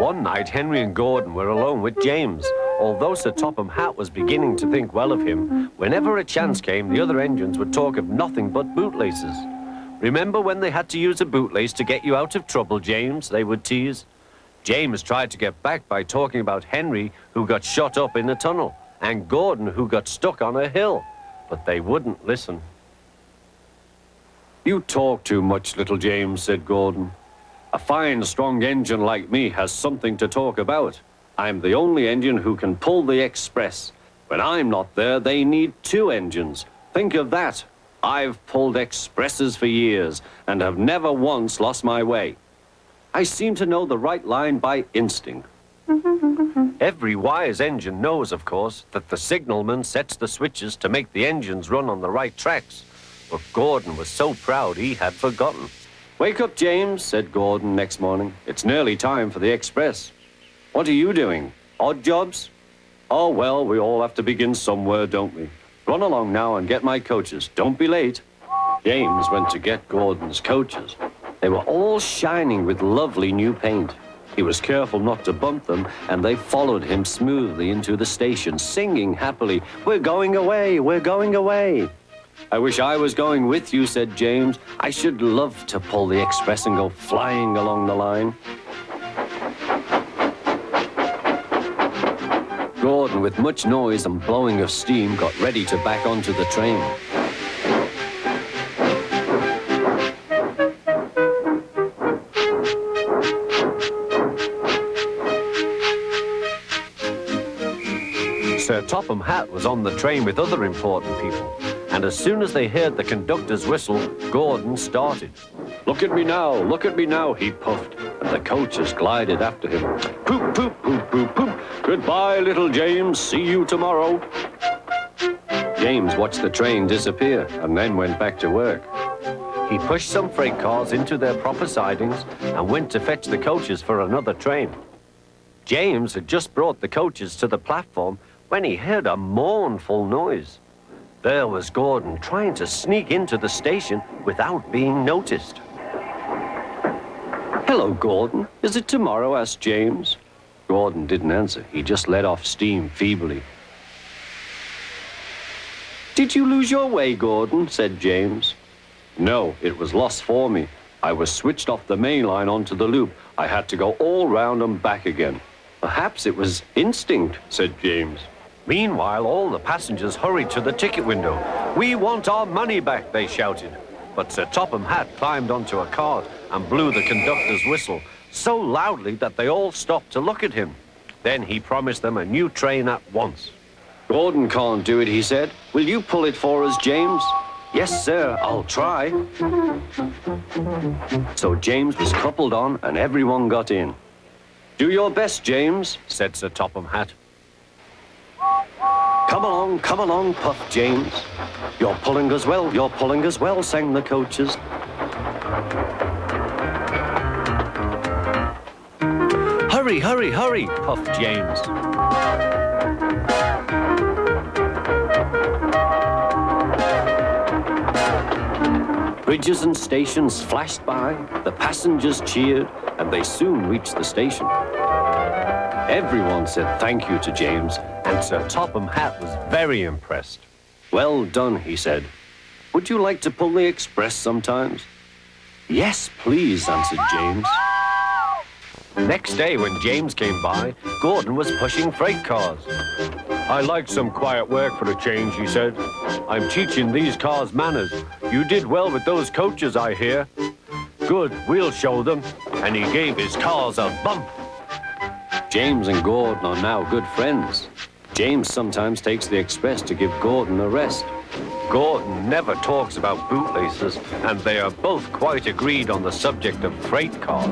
One night, Henry and Gordon were alone with James. Although Sir Topham Hatt was beginning to think well of him, whenever a chance came, the other engines would talk of nothing but bootlaces. Remember when they had to use a bootlace to get you out of trouble, James? They would tease. James tried to get back by talking about Henry, who got shot up in a tunnel, and Gordon, who got stuck on a hill. But they wouldn't listen. "You talk too much, little James," said Gordon. "A fine, strong engine like me has something to talk about. I'm the only engine who can pull the express. When I'm not there, they need 2 engines. Think of that. I've pulled expresses for years and have never once lost my way. I seem to know the right line by instinct." Every wise engine knows, of course, that the signalman sets the switches to make the engines run on the right tracks. But Gordon was so proud he had forgotten. "Wake up, James," said Gordon next morning. "It's nearly time for the express." "What are you doing? Odd jobs?" "Oh, well, we all have to begin somewhere, don't we? Run along now and get my coaches. Don't be late." James went to get Gordon's coaches. They were all shining with lovely new paint. He was careful not to bump them, and they followed him smoothly into the station, singing happily, "We're going away, we're going away." "I wish I was going with you," said James. "I should love to pull the express and go flying along the line." Gordon, with much noise and blowing of steam, got ready to back onto the train. Sir Topham Hatt was on the train with other important people, and as soon as they heard the conductor's whistle, Gordon started. Look at me now," he puffed, and the coaches glided after him. "Poop, poop, poop, poop, poop. Goodbye, little James. See you tomorrow." James watched the train disappear and then went back to work. He pushed some freight cars into their proper sidings and went to fetch the coaches for another train. James had just brought the coaches to the platform when he heard a mournful noise. There was Gordon trying to sneak into the station without being noticed. "Hello, Gordon. Is it tomorrow?" asked James. Gordon didn't answer. He just let off steam feebly. "Did you lose your way, Gordon?" said James. "No, it was lost for me. I was switched off the main line onto the loop. I had to go all round and back again." "Perhaps it was instinct," said James. Meanwhile, all the passengers hurried to the ticket window. "We want our money back," they shouted. But Sir Topham Hatt climbed onto a cart and blew the conductor's whistle so loudly that they all stopped to look at him. Then he promised them a new train at once. "Gordon can't do it," he said. "Will you pull it for us, James?" "Yes, sir, I'll try." So James was coupled on and everyone got in. "Do your best, James," said Sir Topham Hatt. Come along," puffed James. You're pulling as well," sang the coaches. Hurry," puffed James. Bridges and stations flashed by, the passengers cheered, and they soon reached the station. Everyone said thank you to James, and Sir Topham Hatt was very impressed. "Well done," he said. "Would you like to pull the express sometimes?" "Yes, please," answered James. Next day, when James came by, Gordon was pushing freight cars. "I like some quiet work for a change," he said. "I'm teaching these cars manners. You did well with those coaches, I hear." "Good, we'll show them." And he gave his cars a bump. James and Gordon are now good friends. James sometimes takes the express to give Gordon a rest. Gordon never talks about bootlaces, and they are both quite agreed on the subject of freight cars.